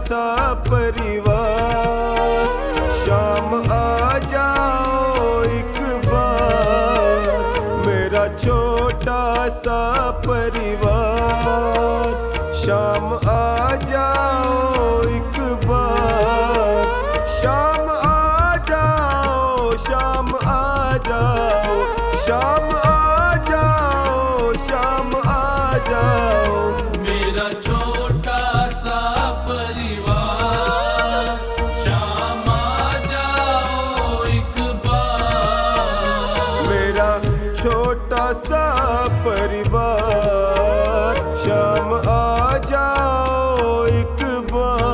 सा परिवार, शाम आ जाओ एक बार, मेरा छोटा सा परिवार, शाम आ जाओ एक बार, शाम आ जाओ, शाम आ जाओ, शाम आ जाओ, शाम आ जाओ, मेरा छोटा सा परिवार, शाम आ जाओ एक बार, मेरा छोटा सा परिवार, शाम आ जाओ एक बार।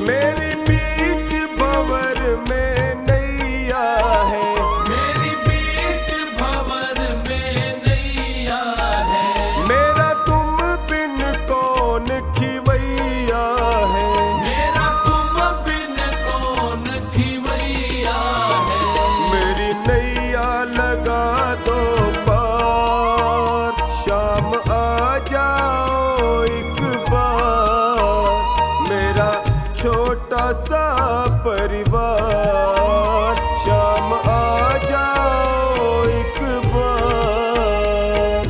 मेरी बीच भंवर में नैया है, मेरी बीच भंवर में नैया है, मेरा तुम बिन कौन खिवैया है, मेरा तुम बिन कौन खिवैया है, मेरी नैया लगा दो पार, शाम आ जाओ एक बार, मेरा छोटा सा परिवार, शाम आ जाओ एक बार।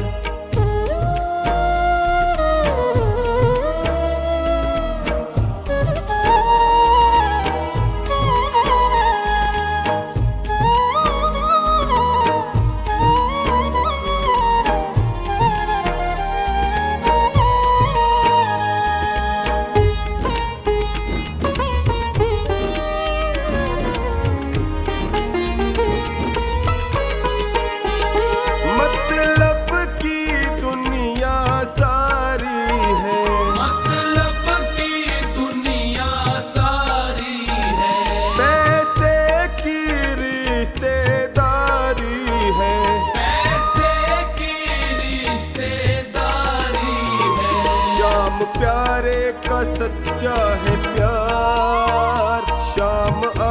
मतलब की दुनिया सारी है, मतलब की दुनिया सारी है, पैसे की रिश्तेदारी है, पैसे की रिश्तेदारी है, शाम प्यारे का सच्चा है प्यार, शाम आ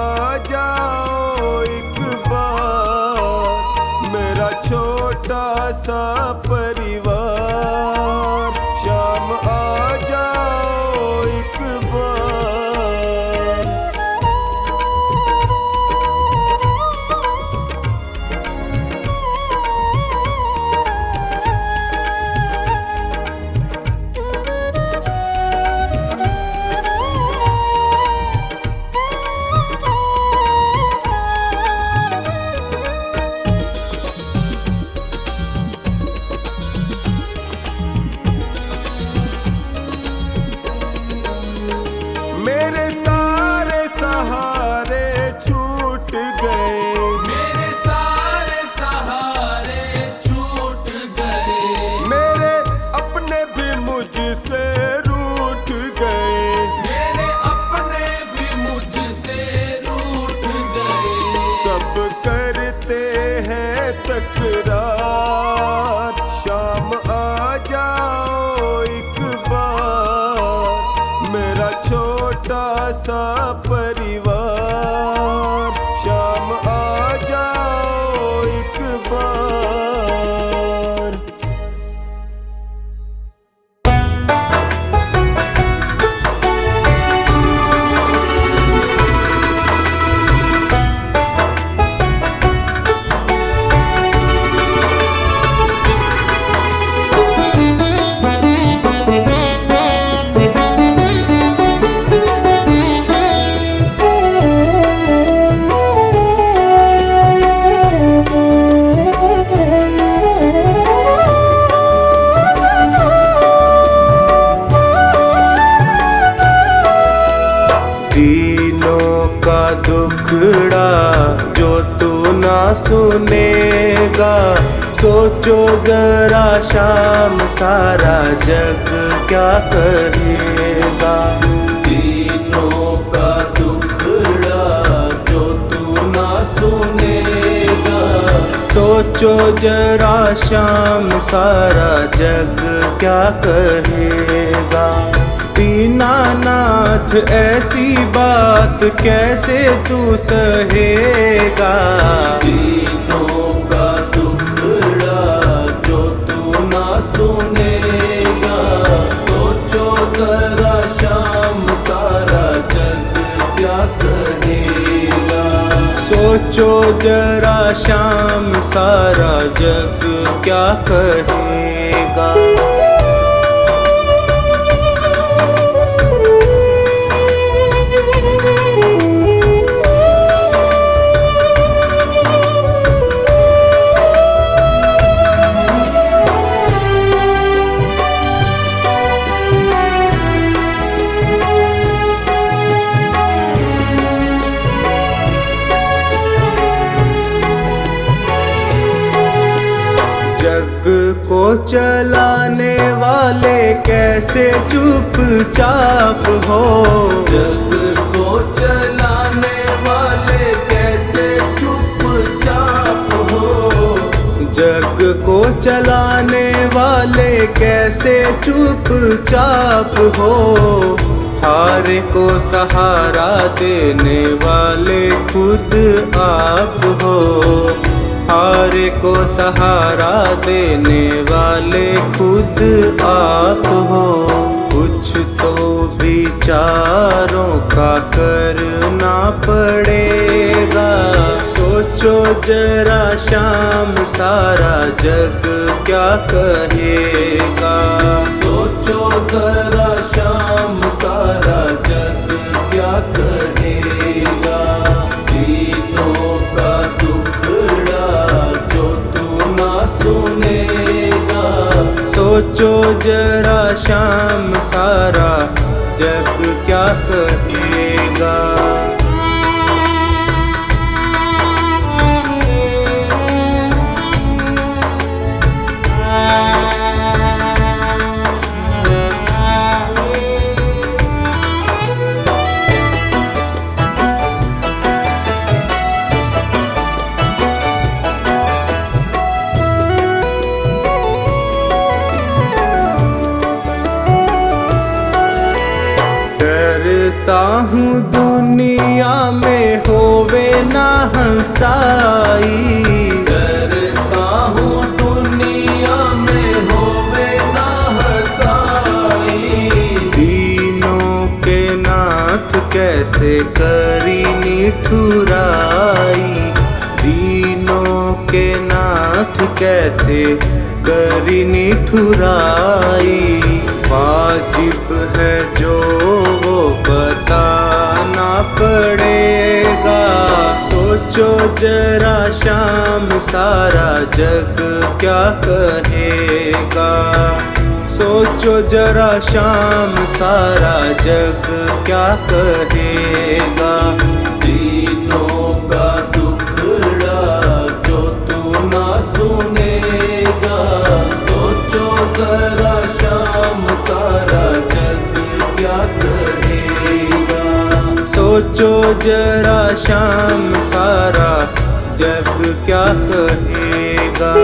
जाओ एक बार, मेरा छोटा सा परिवार, शाम आ जाओ एक बार। मेरे सारे सहारे छूट गए, मेरे सारे सहारे छूट गए, मेरे अपने भी मुझसे रूठ गए, मेरे अपने भी मुझसे रूठ गए, सब करते हैं तकरार, शाम आ जाओ एक बार, मेरा छोटा सा परिवार, शाम आ जाओ एक बार। दुखड़ा जो तू ना सुनेगा, सोचो जरा शाम सारा जग क्या करेगा। तीनों सोचो जरा शाम सारा जग क्या कहेगा। दीनानाथ ऐसी बात कैसे तू सहेगा। दीनों का दुखड़ा जो तू ना सुनेगा। सोचो जरा शाम सारा जग क्या कहेगा। सोचो जरा शाम सारा जग क्या कहेगा। जग को चलाने वाले कैसे चुपचाप हो। जग को चलाने वाले कैसे चुपचाप हो। जग को चलाने वाले कैसे चुपचाप हो। हारे को सहारा देने वाले खुद आप हो। हारे को सहारा देने वाले खुद आप हो। कुछ तो विचारों का करना पड़ेगा। सोचो जरा शाम सारा जग क्या कहेगा। सोचो जरा शाम सारा जग क्या कहेगा। दीनों का दुखड़ा जो तू ना सुनेगा। सोचो जरा शाम सारा जग क्या कहेगा। डरता हूँ दुनिया में होवे ना हंसाई। डरता हूँ दुनिया में होवे ना हंसाई। दीनों के नाथ कैसे करी निठुराई। दीनों के नाथ कैसे करी निठुराई। वाजिब है जो वो बताना पड़ेगा। सोचो जरा शाम सारा जग क्या कहेगा। सोचो जरा शाम सारा जग क्या कहेगा। दीनों का दुखड़ा जो तू ना सुनेगा। सोचो जरा शाम सारा जग क्या कहेगा। सोचो जरा शाम सारा जग क्या कहेगा।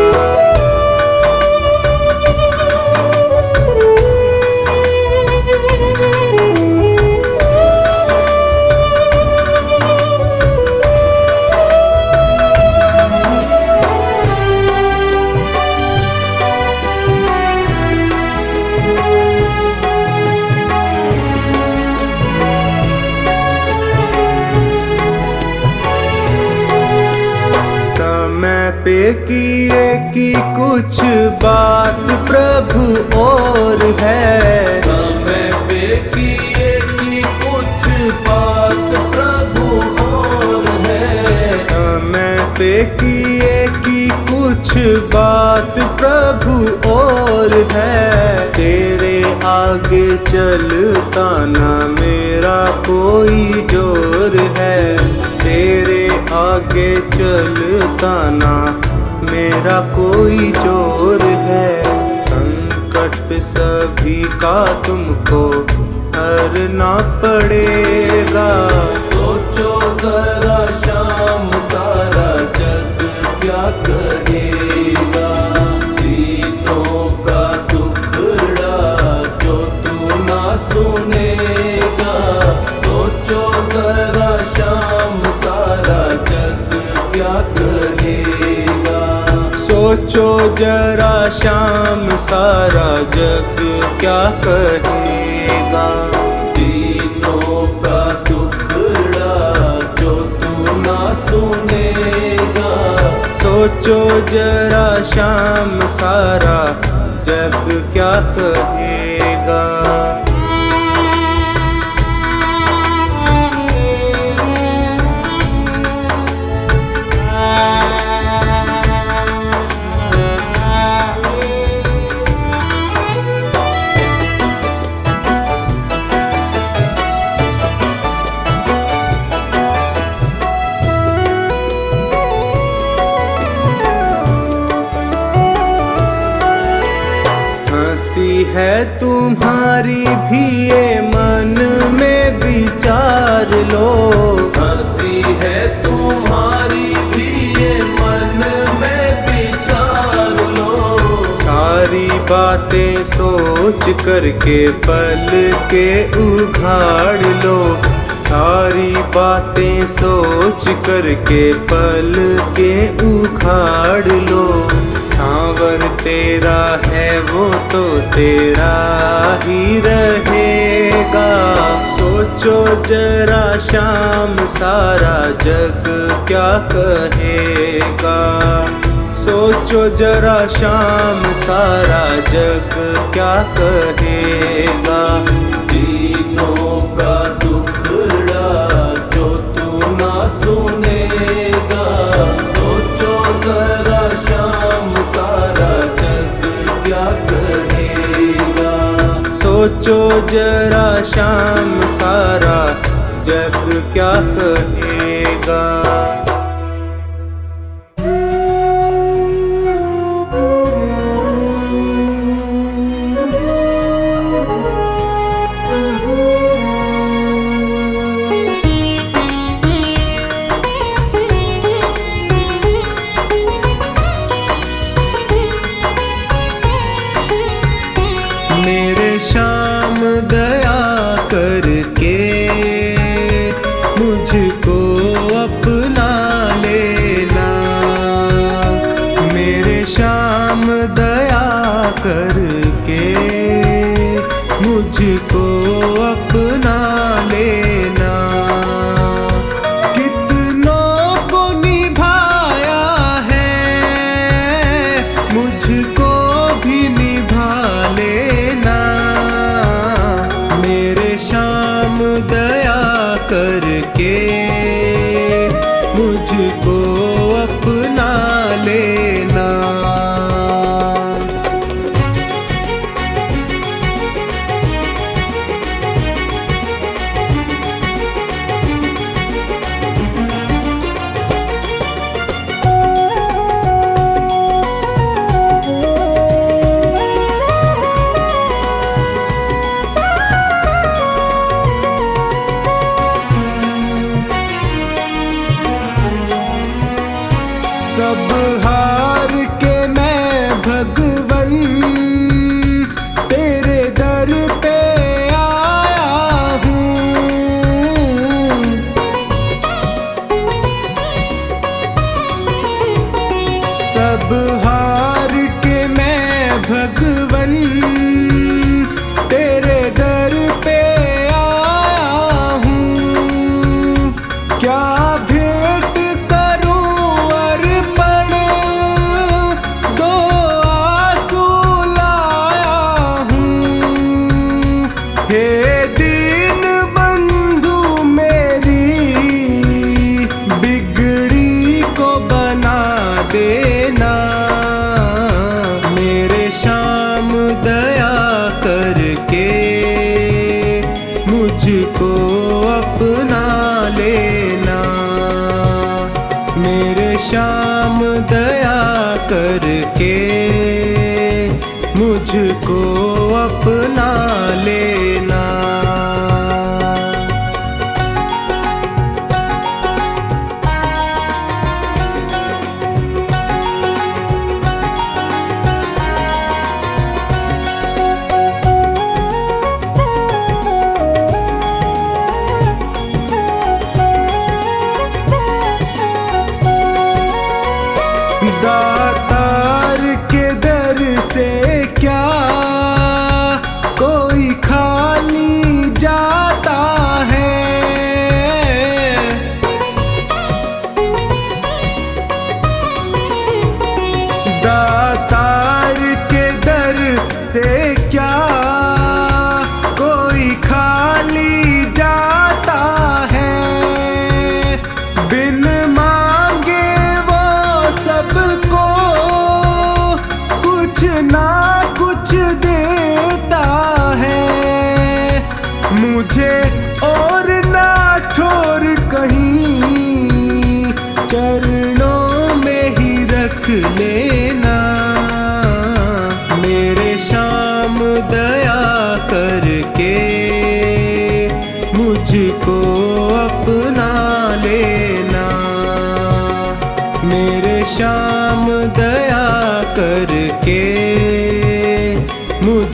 पे किए की कुछ बात प्रभु और है। समय पे किए की कुछ बात प्रभु और है। समय पे किए की कुछ बात प्रभु और है। तेरे आगे चलता ना मेरा कोई जोर है। तेरे आगे चलता ना मेरा कोई जोर है। संकट सभी का तुमको हरना पड़ेगा। सोचो जरा शाम सारा जग क्या कहेगा। जरा शाम सारा जग क्या कहेगा। सोचो जरा शाम सारा जग क्या कहेगा। दीनों का दुखड़ा जो तू ना सुनेगा। सोचो जरा शाम सारा जग क्या कहेगा। हंसी है तुम्हारी भी ये मन में विचार लो। हंसी है तुम्हारी भी ये मन में विचार लो। सारी बातें सोच करके पल के उघाड़ लो। सारी बातें सोच करके पल के उखाड़ लो। सांवर तेरा है वो तो तेरा ही रहेगा। सोचो जरा शाम सारा जग क्या कहेगा। सोचो जरा शाम सारा जग क्या कहेगा। दीनों का दुखड़ा जो तू ना सुनेगा। सोचो जरा शाम सारा जग क्या कहेगा। सोचो जरा शाम सारा जग क्या कहेगा। मेरे श्याम दया करके मुझको अपना लेना। मेरे श्याम दया करके मुझको अपना लेना। कितनों को निभाया है मुझको भी निभा लेना। मेरे श्याम दया करके मुझको अपना लेना। सब हार के मैं भगवन तेरे दर पे आया हूँ। सब हार के मैं भगवन तेरे दर पे आया हूँ। क्या भेंट करूं अर्पण दो आंसू लाया हूँ। हे दीन बंधु मेरी बिगड़ी को बना देना। मेरे श्याम दया करके मुझको अपना लेना। मेरे श्याम दया करके मुझको अपना लेना।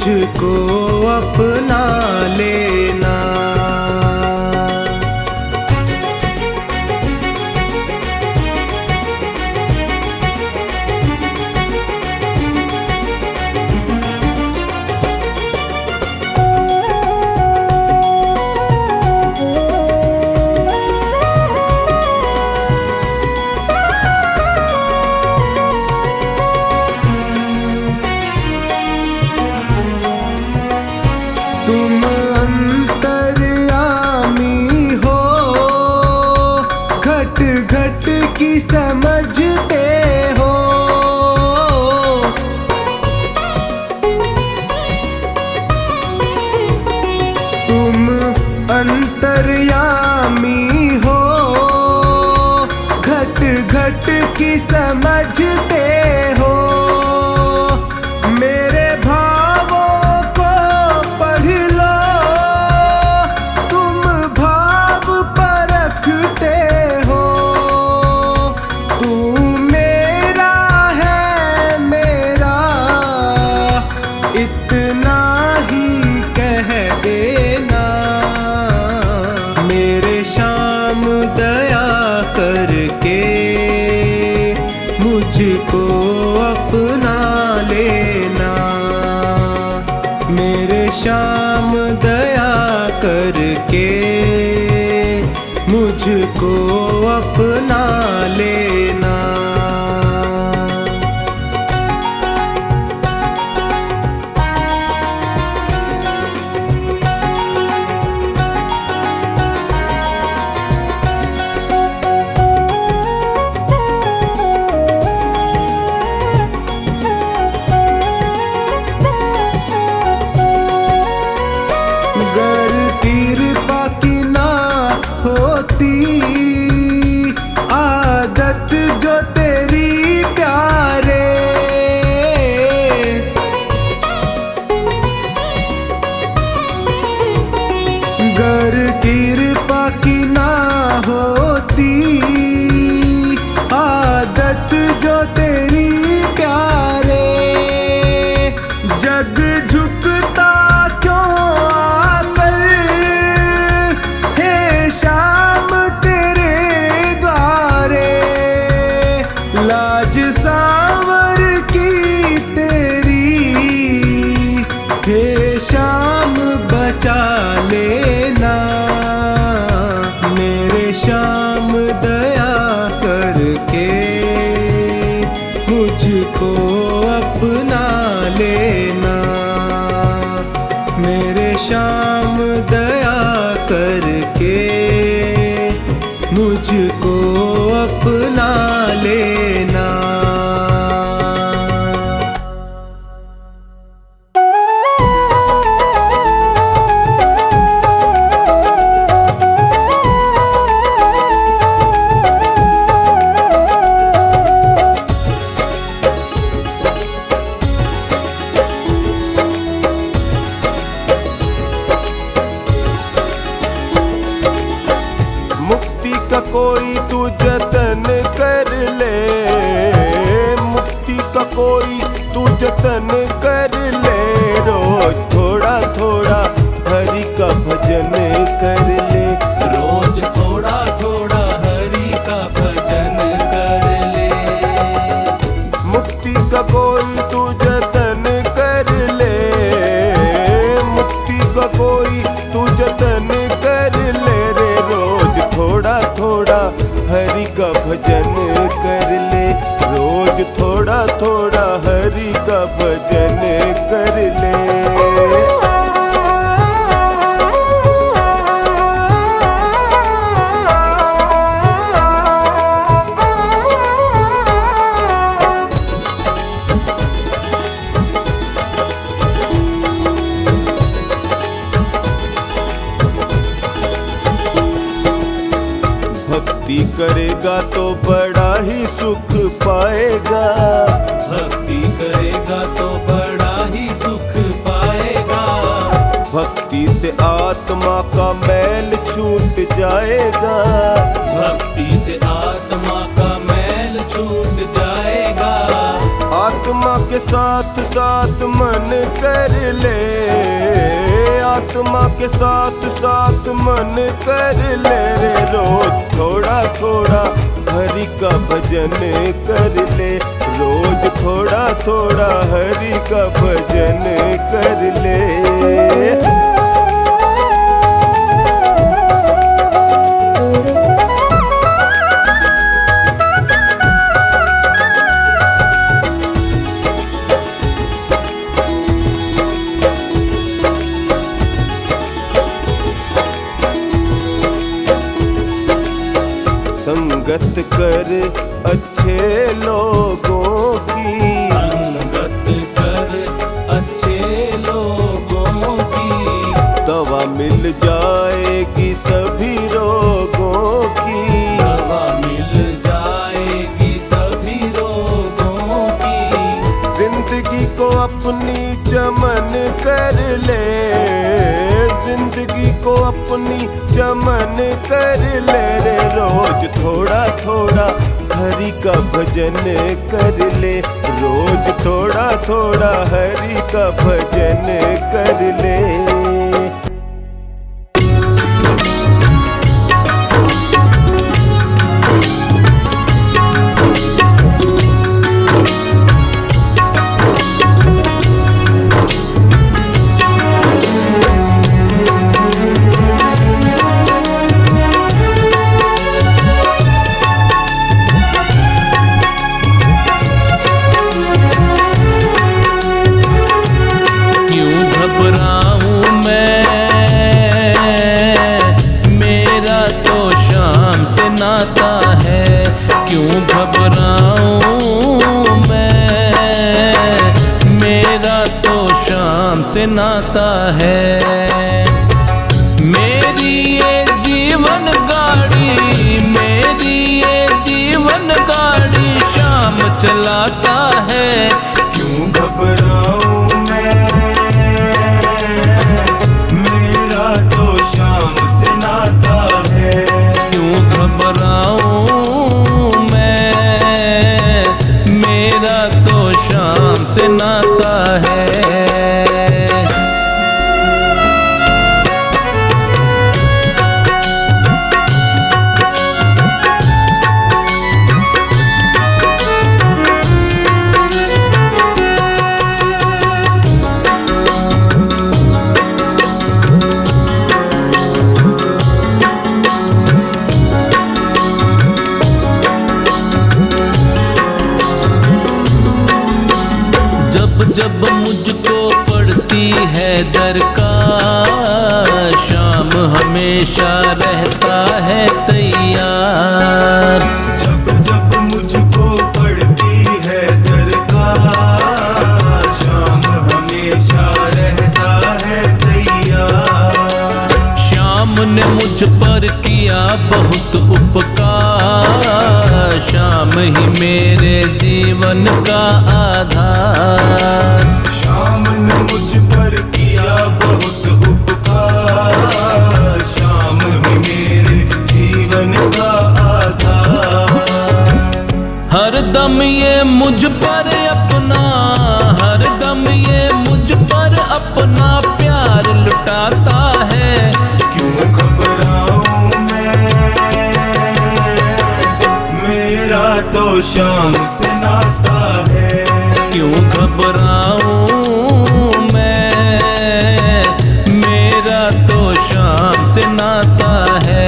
मुझको अपना लेना। तुम अंतर्यामी हो, घट घट की समझते हो। तुम अंतर्यामी हो, घट घट की समझते हो। मेरे भावों को पढ़ लो, तुम भाव परखते हो। तू मेरा है मेरा, इतना ही कह देना। मेरे श्याम दया करके मुझको अपना लेना। मेरे श्याम दया करके मुझको अपना लेना। गर कृपा की ना होती, आदत जो तेरी प्यारे। गर कृपा की ना होती, आदत जो तेरी प्यारे। जग झुकता क्यों आकर, हे श्याम तेरे द्वारे। लाज सांवर की तेरी, हे श्याम बचा लेना। मेरे श्याम दया करके मुझको अपना लेना। मेरे श्याम दया करके मुझको अपना लेना। मुक्ति का कोई तू जतन कर ले, मुक्ति का कोई तू जतन कर ले। रोज थोड़ा थोड़ा हरि का भजन कर ले, रोज थोड़ा थोड़ा हरि का भजन कर ले। मुक्ति का कोई तू जतन कर ले, मुक्ति का कोई तू जतन कर ले रे। रोज थोड़ा थोड़ा हरि का भजन कर ले, रोज थोड़ा थोड़ा हरि का भजन कर ले। भक्ति करेगा तो बड़ा ही सुख पाएगा, भक्ति करेगा तो बड़ा ही सुख पाएगा। भक्ति से आत्मा का मैल छूट जाएगा, भक्ति से आत्मा का मैल छूट जाएगा। आत्मा के साथ साथ मन कर ले, आत्मा के साथ साथ मन कर ले रे। रोज थोड़ा थोड़ा हरि का भजन कर ले, रोज थोड़ा थोड़ा हरि का भजन कर ले। संगत कर अच्छे लोगों की, संगत कर अच्छे लोगों की, दवा मिल जाएगी सभी रोगों की, दवा मिल जाएगी सभी रोगों की। जिंदगी को अपनी चमन कर ले, जिंदगी को अपनी चमन कर ले रे। रोज थोड़ा थोड़ा हरि का भजन कर ले, रोज थोड़ा थोड़ा हरि का भजन कर ले। क्यों घबराऊं मैं, मेरा तो शाम से नाता है। मेरी ये जीवन गाड़ी, मेरी ये जीवन गाड़ी शाम चलाता है। क्यों घबराऊं मैं, मेरा तो शाम से नाता है। क्यों घबराऊं मेरा तो शाम से नाता है। जब मुझको पड़ती है दरकार, शाम हमेशा रहता है तैयार। जब जब मुझको पड़ती है दरकार, शाम हमेशा रहता है तैयार। शाम ने मुझ पर किया बहुत उपकार, शाम ही मेरे जीवन का आधार। शाम ने मुझ पर किया बहुत उपकार, शाम ही मेरे जीवन का आधार। हर दम ये मुझ पर अपना, हर दम ये मुझ पर अपना प्यार लुटाता है। क्यों घबराऊं मैं, मेरा तो शाम से नाता है। क्यों घबराऊं मैं, मेरा तो शाम से नाता है।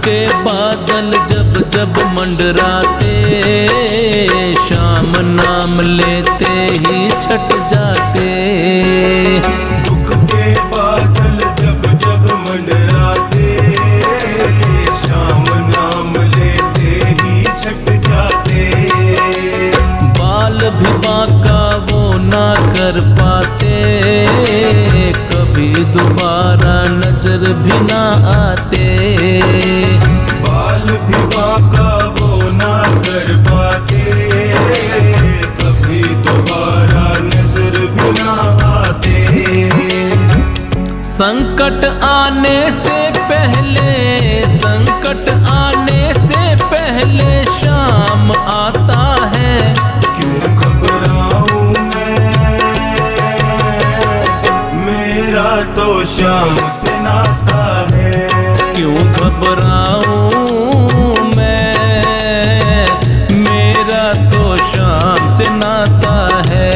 के बादल जब जब मंडराते, शाम नाम लेते ही छट जाते। दुख के बादल जब जब मंडराते, शाम नाम लेते ही छट जाते। बाल भी बांका वो ना संकट आने से पहले, संकट आने से पहले शाम आता है। क्यों घबराऊं मैं, मेरा तो शाम से नाता है। क्यों घबराऊं मैं, मेरा तो शाम से नाता है।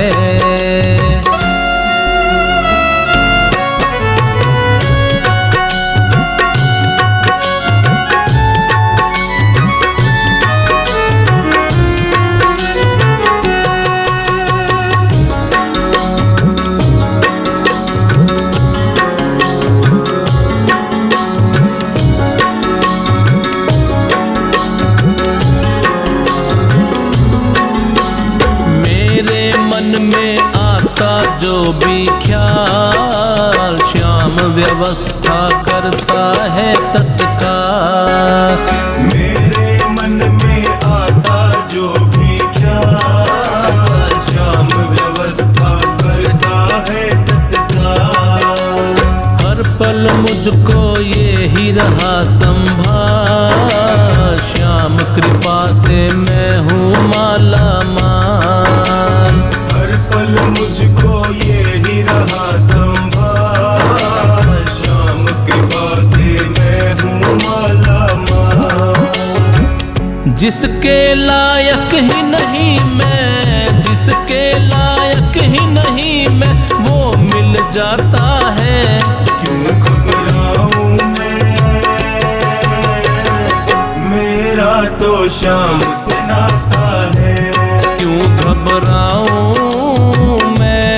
जो भी ख्याल श्याम व्यवस्था करता है तत्काल। मेरे मन में आता जो भी ख्याल श्याम व्यवस्था करता है तत्काल। हर पल मुझको ये ही रहा संभाल, श्याम कृपा से मैं हूँ माला माल। हर पल मुझको ये ही रहा संभाल, श्याम कृपा से मैं हूँ माला माल। जिसके लायक ही नहीं मैं, जिसके लायक ही नहीं मैं, वो मिल जाता है। क्यों घबराऊं मैं, मेरा तो शाम से नाता है। क्यों घबराऊं मैं,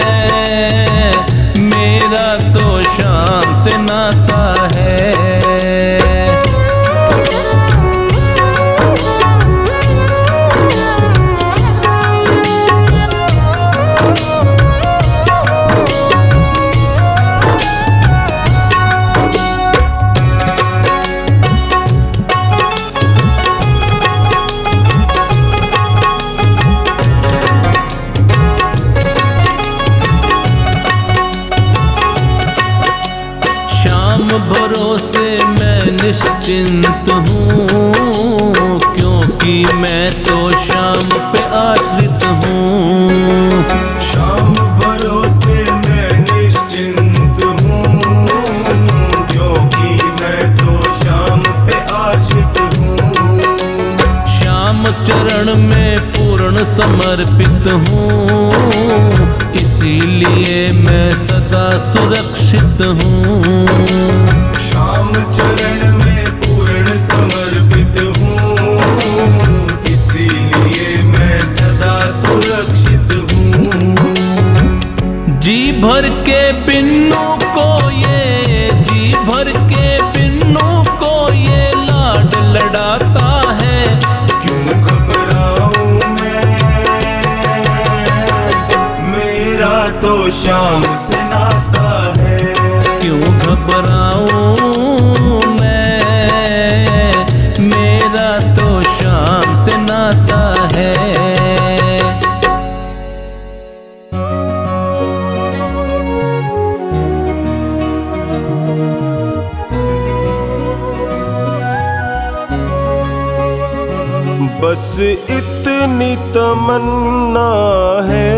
मेरा तो शाम से नाता है। भरोसे मैं निश्चिंत हूँ, क्योंकि मैं तो शाम पे आश्रित हूँ। शाम भरोसे मैं निश्चिंत हूँ, क्योंकि मैं तो शाम पे आश्रित हूँ। श्याम चरण में पूर्ण समर्पित हूँ, इसीलिए मैं सदा सुरक्षित हूँ। श्याम चरण में पूर्ण समर्पित हूँ, इसीलिए मैं सदा सुरक्षित हूँ। जी भर के बिन्नू को ये, जी भर के बिन्नू को ये लाड लड़ाता है। क्यों घबराऊं मैं, मेरा तो शाम से नाता है। क्यों घबराऊं मैं, मेरा तो शाम से नाता है। बस इतनी तमन्ना है,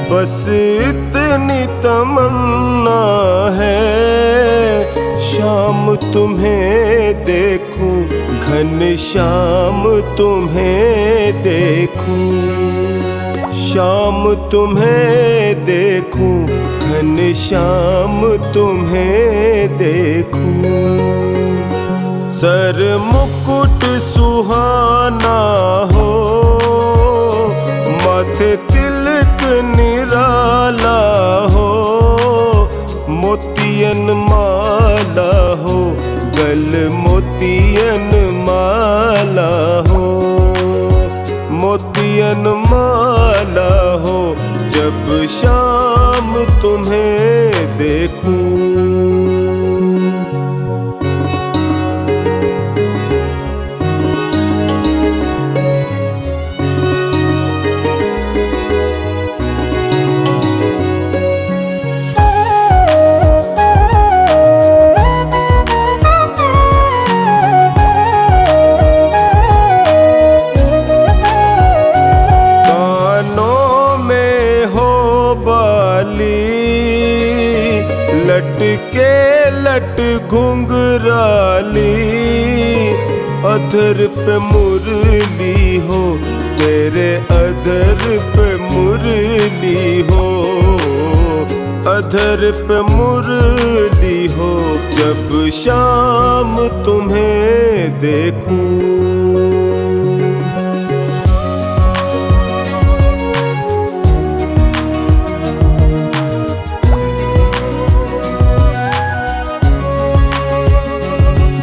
बस इतनी तमन्ना है, शाम तुम्हें देखूं, घनश्याम तुम्हें देखूं। शाम तुम्हें देखूं, घनश्याम तुम्हें देखूं। सर मुकुट सुहाना हो, माथे तिलक निराला हो, मोतियन माला हो, गल मोतियन माला हो, मोतियन माला हो, जब शाम तुम्हें देखूं। अधर पे मुरली हो, तेरे अधर पे मुरली हो, अधर पे मुरली हो, जब शाम तुम्हें देखूं।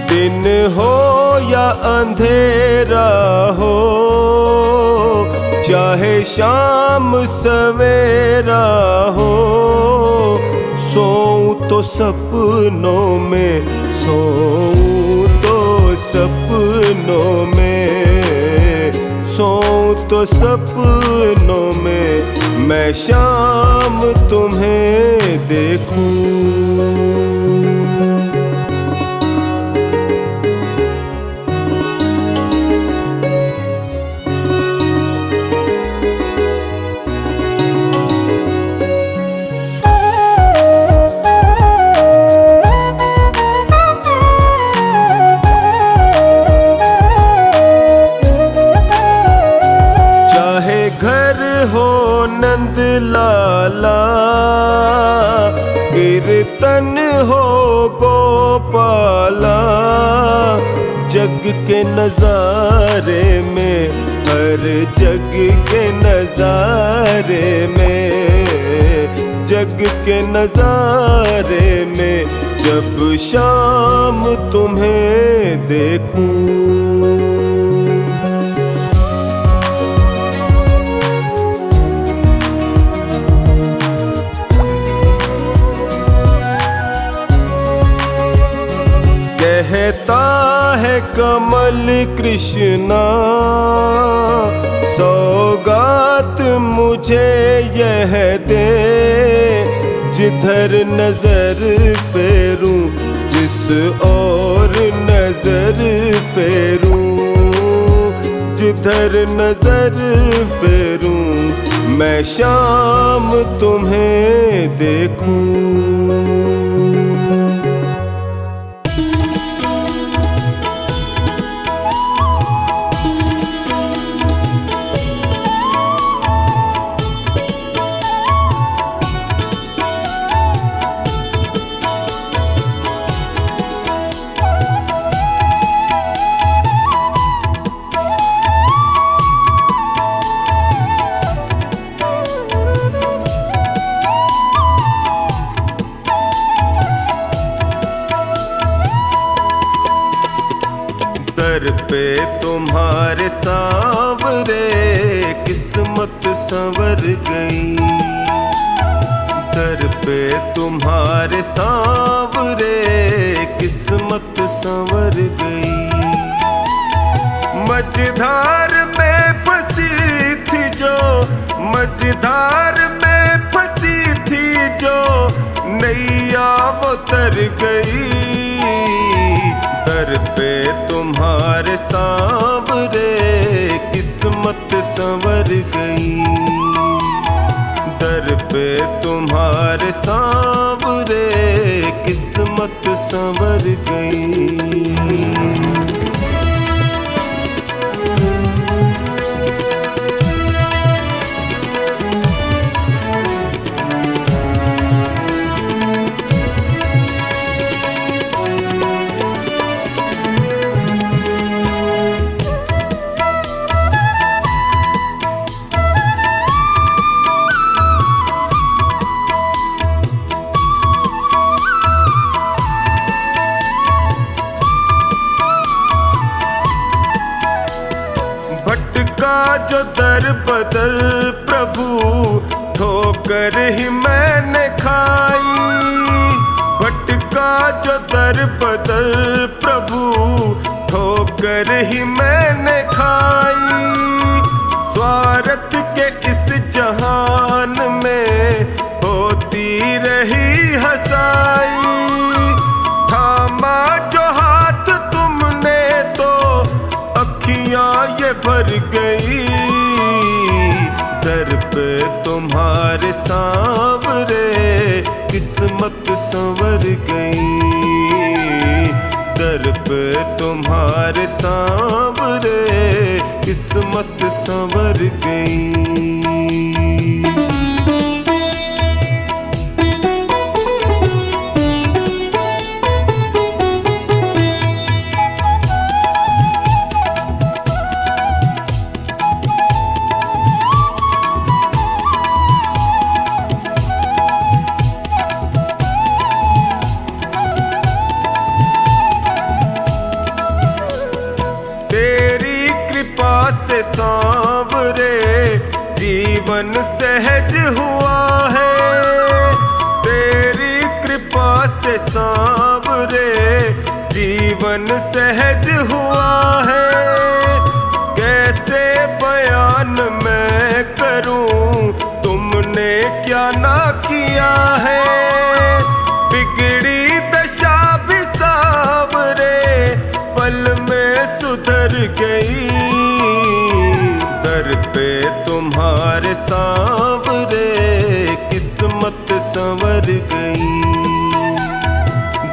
दिन हो या अंधेरा हो, चाहे शाम सवेरा हो, सोऊं तो सपनों में, सोऊं तो सपनों में, सोऊं तो सपनों में, मैं शाम तुम्हें देखूं। घर हो नंद लाला, कीर्तन हो गोपाला, जग के नजारे में, हर जग के नजारे में, जग के नजारे में, जब शाम तुम्हें देखूं। कहता है कमल कृष्णा, सौगात मुझे यह दे, जिधर नजर फेरूं, जिस और नजर फेरूं, जिधर नजर फेरूं, मैं शाम तुम्हें देखूं। दर पे तुम्हारे सांवरे किस्मत संवर गई, दर पे तुम्हारे सांवरे किस्मत संवर गई। मझधार में फंसी थी जो, मझधार में फंसी थी जो, नैया वो तर गई। दर पे तुम्हारे सांवरे किस्मत संवर गई, दर पे तुम्हारे सांवरे किस्मत संवर गई। जो दर बदर प्रभु ठोकर ही मैंने खाई, भटका जो दर बदर प्रभु ठोकर ही मैंने खाई। स्वार्थ के इस जहान में होती रही हंसाई, थामा जो हाथ तुमने तो अखियां ये भर गई। दर पे तुम्हारे सांवरे किस्मत संवर गई, दर पे तुम्हारे तुम्हारे सांवरे किस्मत संवर गई। से सांवरे जीवन सहज हुआ है, तेरी कृपा से सांवरे जीवन सहज हुआ है। कैसे बयान मैं करूं तुमने क्या ना किया है, बिगड़ी दशा भी सांवरे पल में सुधर गई। दर पे तुम्हारे सांवरे किस्मत संवर गई,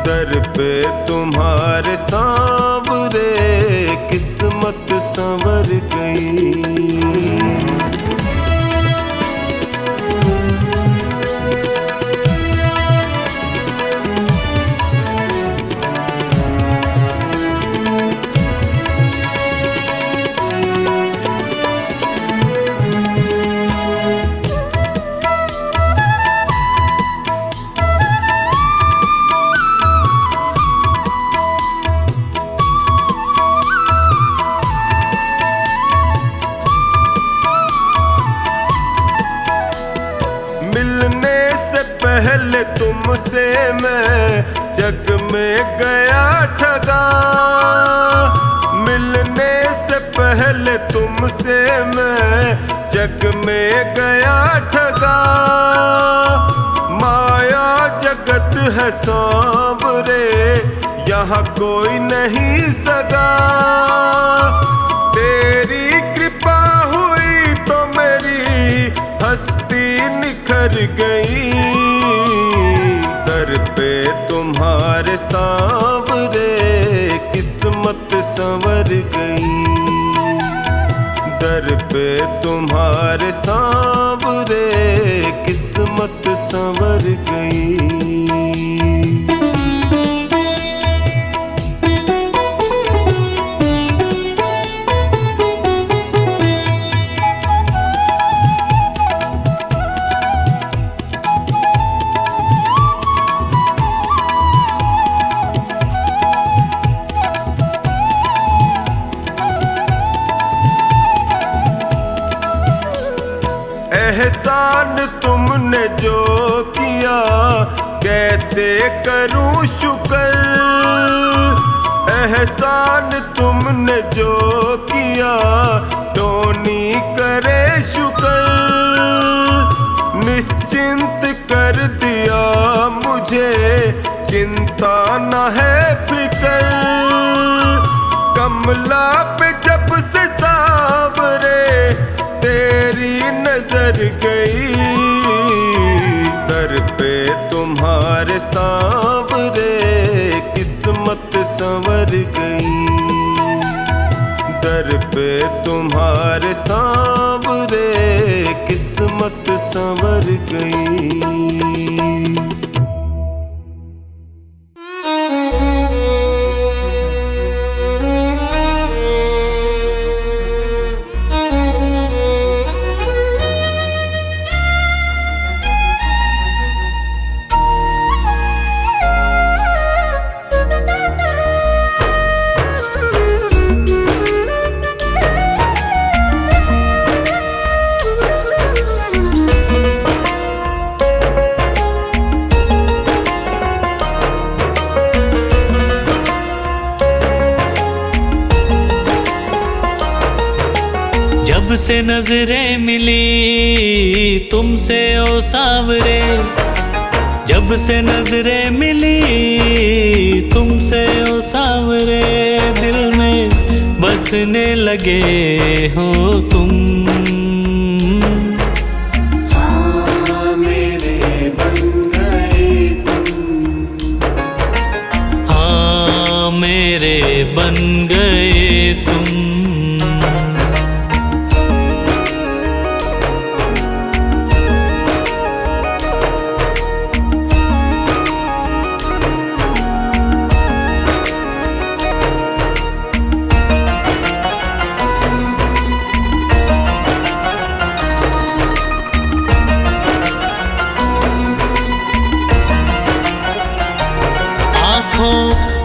दर पे तुम्हारे सांवरे किस्मत संवर गई। मिलने से पहले तुमसे मैं जग में गया ठगा, मिलने से पहले तुमसे मैं जग में गया ठगा। माया जगत है सांवरे यहाँ कोई नहीं सगा, तेरी कृपा हुई तो मेरी हस्ती निखर गई। दर पे तुम्हारे सांवरे किस्मत संवर गई, दर पे तुम्हारे सांवरे किस्मत संवर गई। एहसान तुमने जो किया कैसे करूं शुक्र, एहसान तुमने जो किया टोनी करे शुक्र। निश्चिंत कर दिया मुझे चिंता न है फिक्र, कमला पे जब से सांवरे तेरी नजर गई। दर पे तुम्हारे सांवरे किस्मत संवर गई, दर पे तुम्हारे सांवरे किस्मत संवर गई। जब से नजरें मिली तुमसे ओ सांवरे, जब से नजरें मिली तुमसे ओ सांवरे, दिल में बसने लगे हो तुम। हाँ मेरे बन गए तुम, हाँ मेरे बन गए तुम।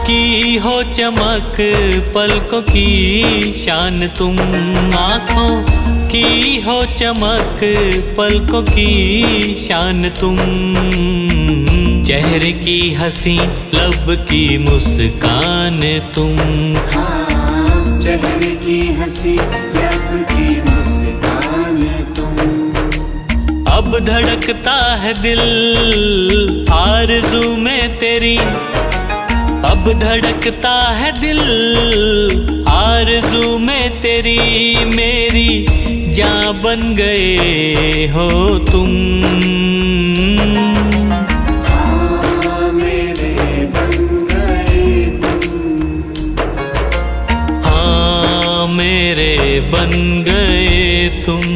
की हो चमक पलकों की शान तुम, आँखों की हो चमक पलकों की शान तुम। चेहरे की हंसी लब की मुस्कान तुम, चेहरे की हंसी लब की मुस्कान तुम। अब धड़कता है दिल आरज़ू में तेरी, अब धड़कता है दिल आरज़ू में तेरी। मेरी जान बन गए हो तुम, हाँ मेरे बन गए तुम, हाँ मेरे बन गए तुम।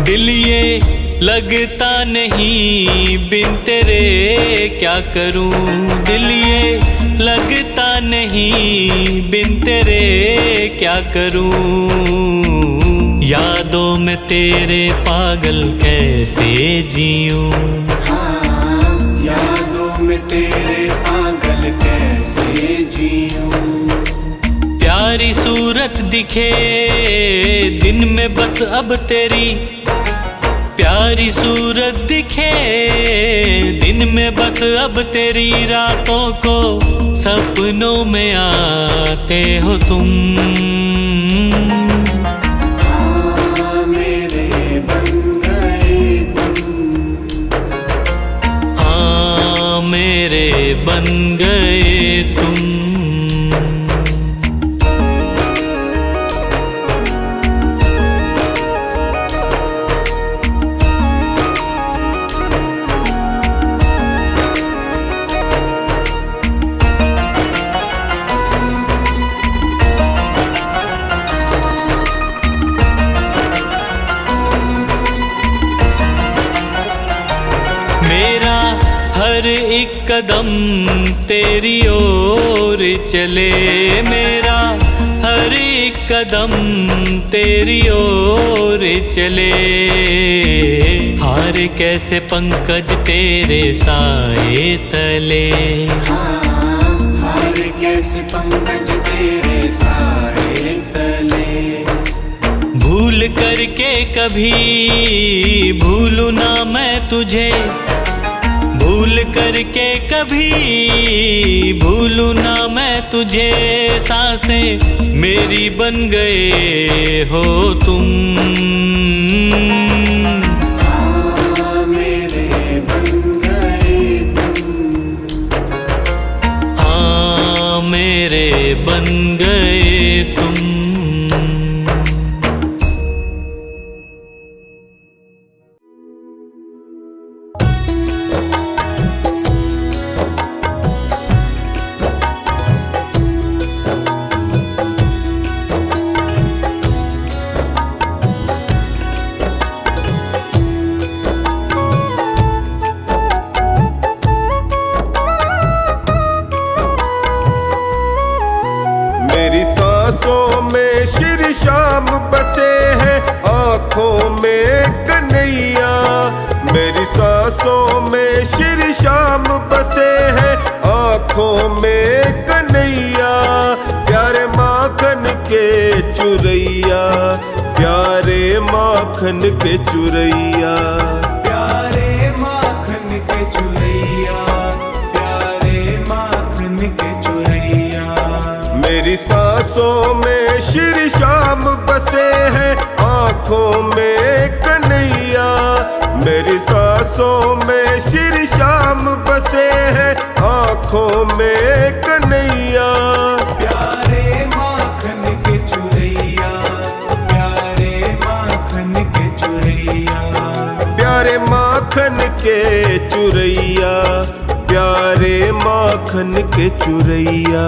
दिल ये लगता नहीं बिन तेरे क्या करूं, दिल ये लगता नहीं बिन तेरे क्या करूं। यादों में तेरे पागल कैसे जीऊं, हाँ यादों में तेरे पागल कैसे जीऊं। प्यारी सूरत दिखे दिन में बस अब तेरी, प्यारी सूरत दिखे दिन में बस अब तेरी। रातों को सपनों में आते हो तुम, हाँ मेरे बन गए तुम, हाँ मेरे बन गए तुम। मेरा हर एक कदम तेरी ओर चले, मेरा हर एक कदम तेरी ओर चले। हार कैसे पंकज तेरे साए तले, हार कैसे पंकज तेरे साए तले। भूल करके कभी भूलूं ना मैं तुझे, भूल करके कभी भूलूं ना मैं तुझे। सांसें मेरी बन गए हो तुम, हाँ मेरे बन गए तुम, हाँ मेरे बन गए तुम। मेरी सांसों में श्री श्याम बसे हैं, आँखों में कन्हैया। मेरी सांसों में श्री श्याम बसे हैं, आँखों में कन्हैया। प्यारे माखन के चुरैया, प्यारे माखन के चुरैया, प्यारे माखन के चुरैया, प्यारे माखन के चुरैया। मेरी सांसों में श्री श्याम बसे हैं, आँखों में सांसों में श्री श्याम बसे हैं, आंखों में कन्हैया। प्यारे माखन के चुरैया, प्यारे माखन के चुरैया, प्यारे माखन के चुरैया, प्यारे माखन के चुरैया।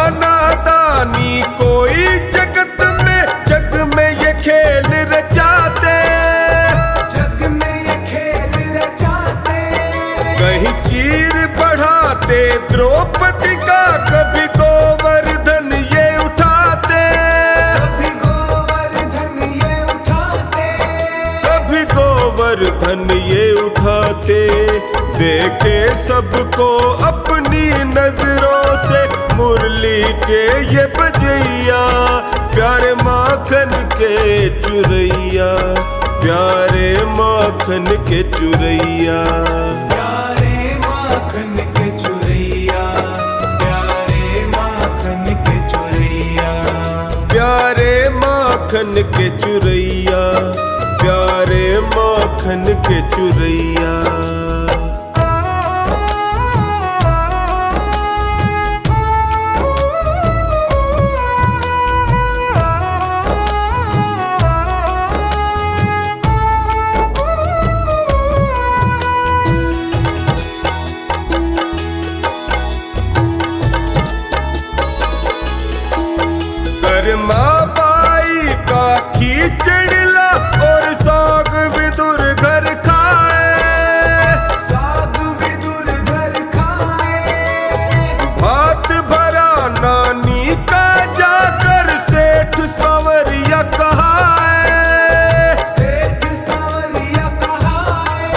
इंसानादानी कोई जगत में ये खेल रचाते, जग में ये खेल रचाते। कहीं चीर बढ़ाते द्रौपदी का, कभी गोवर्धन ये उठाते, कभी गोवर्धन ये उठाते, कभी गोवर्धन ये उठाते। देखे सबको अपनी नजरों से मुरली के ये बजैया, प्यारे माखन के चुरैया, प्यारे माखन के चुरैया। प्यारे माखन के चुरैया, प्यारे माखन के चुरैया, प्यारे माखन के चुरैया, प्यारे माखन के चुरैया। माँ बाई का खींचड़ला और साग विदुर घर खाए, साग विदुर घर खाए। भात भरा नानी का जाकर सेठ संवरिया कहाए, सेठ संवरिया कहाए,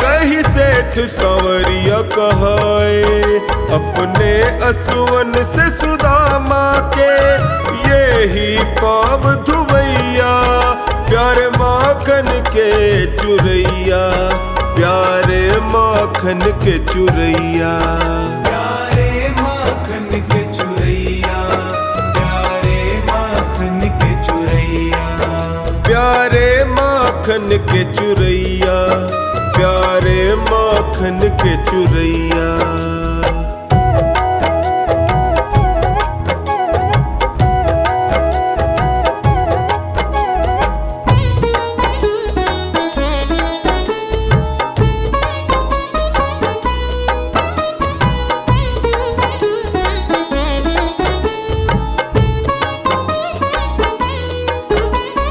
कहीं सेठ संवरिया कहाए। अपने असुवन से सुदामा के ही पाव धुवैया, प्यारे माखन के चुरैया, प्यारे माखन के चुरैया। प्यारे माखन के चुरैया, प्यारे माखन के चुरैया, प्यारे माखन के चुरैया, प्यारे माखन के चुरैया।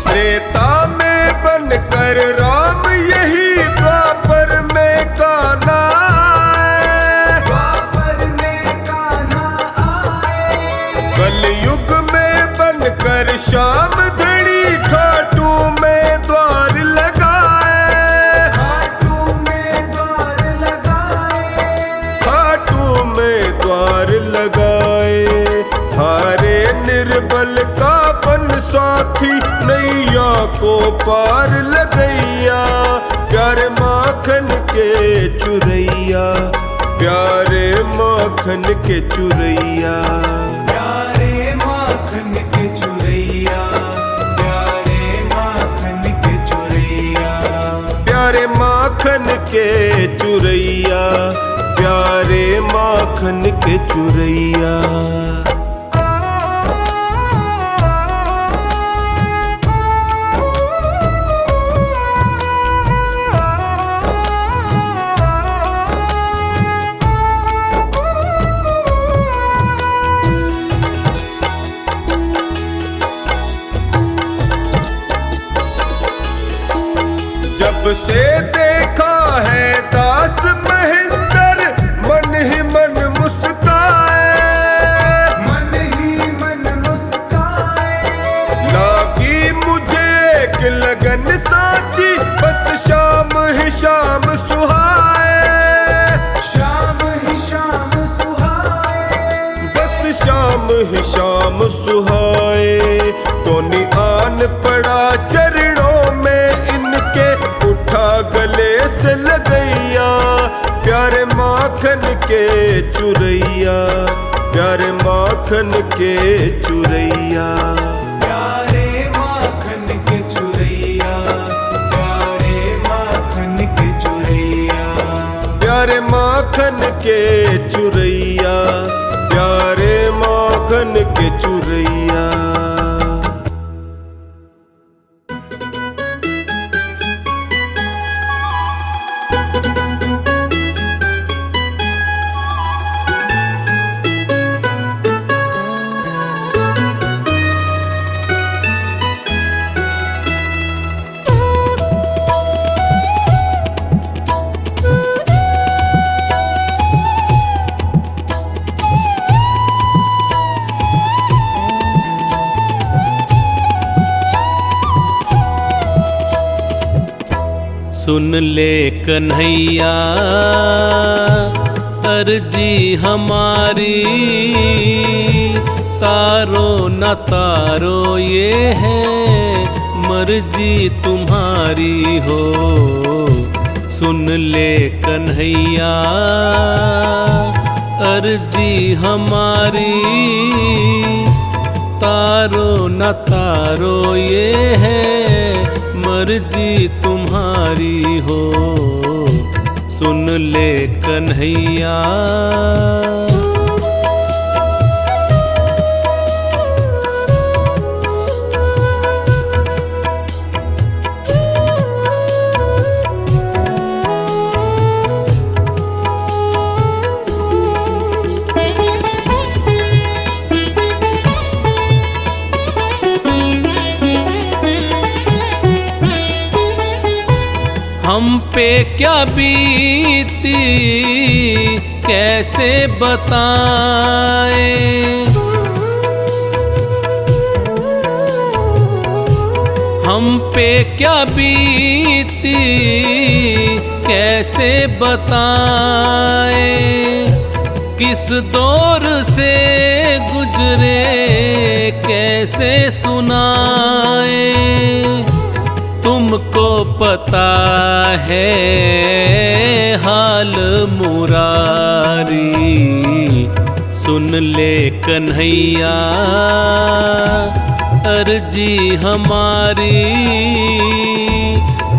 त्रेता में बनकर राम यही द्वापर में कान्हा आए, द्वापर में कान्हा आए। कलयुग में बनकर श्याम धनी खाटू में द्वार लगाए, खाटू में द्वार लगाए, खाटू में द्वार लगाए। हारे निर्बल का बन साथी नैया को पार लगैया, प्यारे माखन के चुरैया, प्यारे माखन के चुरैया। प्यारे माखन के चुरैया, प्यारे माखन के चुरैया, प्यारे माखन के चुरैया, प्यारे माखन के चुरैया। जब से देखा है दास महेंद्र, मन ही मन मुस्काए, शाम सुहाए। टोनी आन पड़ा चरणों में इनके, उठा गले से लगैया। प्यारे माखन के चुरैया, प्यारे माखन के चुरैया। प्यारे माखन के चुरैया, प्यारे माखन के चुरैया, प्यारे माखन के चुरैया, प्यारे माखन के चुरैया। सुन ले कन्हैया अर्जी हमारी, तारो न तारो ये है मर्जी तुम्हारी हो। सुन ले कन्हैया अर्जी हमारी, तारो न तारो ये है मर्जी तुम्हारी हो। सुन ले कन्हैया। हम पे क्या बीती कैसे बताएं, हम पे क्या बीती कैसे बताएं। किस दौर से गुजरे कैसे सुनाएं। तुमको पता है हाल मुरारी। सुन ले कन्हैया अर्जी हमारी,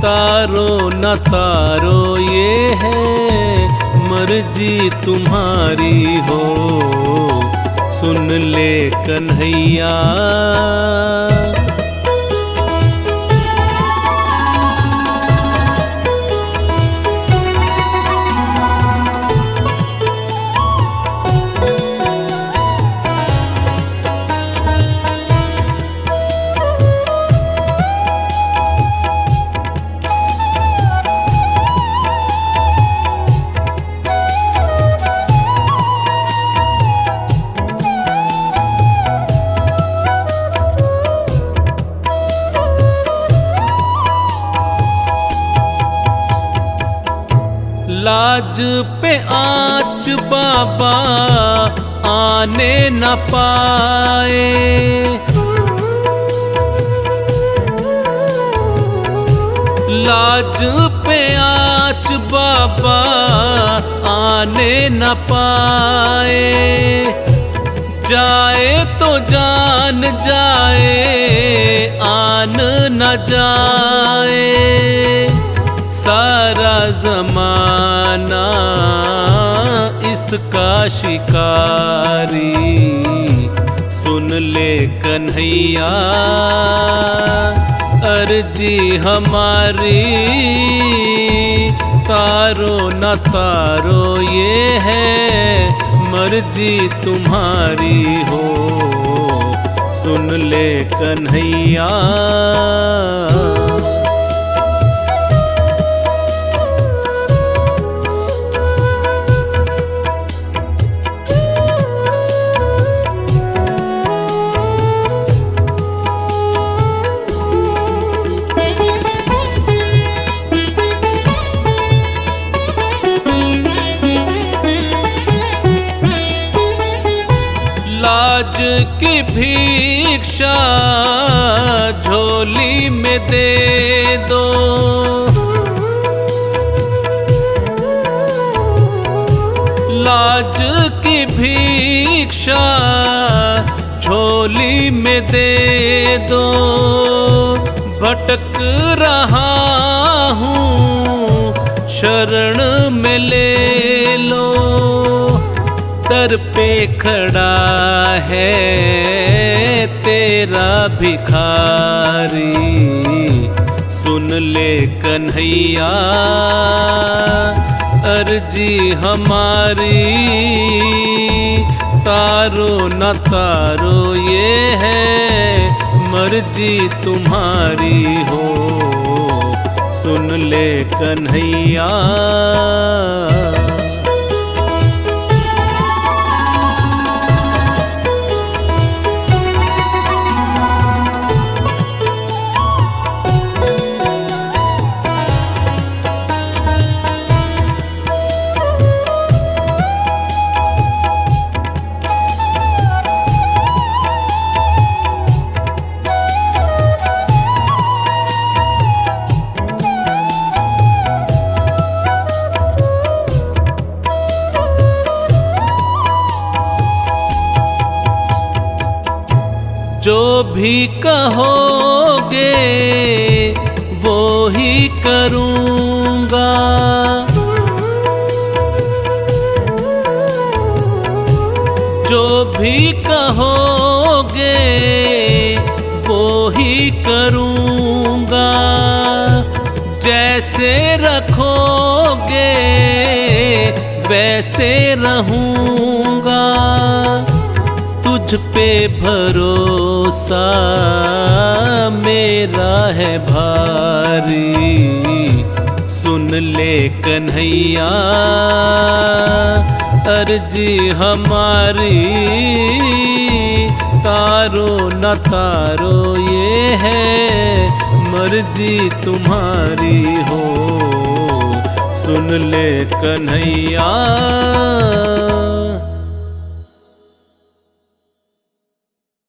तारो न तारो ये है मर्जी तुम्हारी हो। सुन ले कन्हैया। लाज पे आँच बाबा आने न पाए। लाज पे आँच बाबा आने न पाए। जाए तो जान जाए आन न जाए। सारा जमाना इसका शिकारी। सुन ले कन्हैया अर्जी हमारी, तारो न तारो ये है मर्जी तुम्हारी हो। सुन ले कन्हैया। लाज की भिक्षा झोली में दे दो, लाज की भिक्षा झोली में दे दो। भटक रहा हूँ शरण में ले लो, दर पे खड़ा है तेरा भिखारी। सुन ले कन्हैया अर्जी हमारी, तारो न तारो ये है मर्जी तुम्हारी हो। सुन ले कन्हैया। जो भी कहोगे वो ही करूँगा, जो भी कहोगे वो ही करूँगा। जैसे रखोगे वैसे रहूँगा, तुझ पे भरोसा मेरा है भारी। सुन ले कन्हैया अर्जी हमारी, तारो न तारो ये है मर्जी तुम्हारी हो। सुन ले कन्हैया।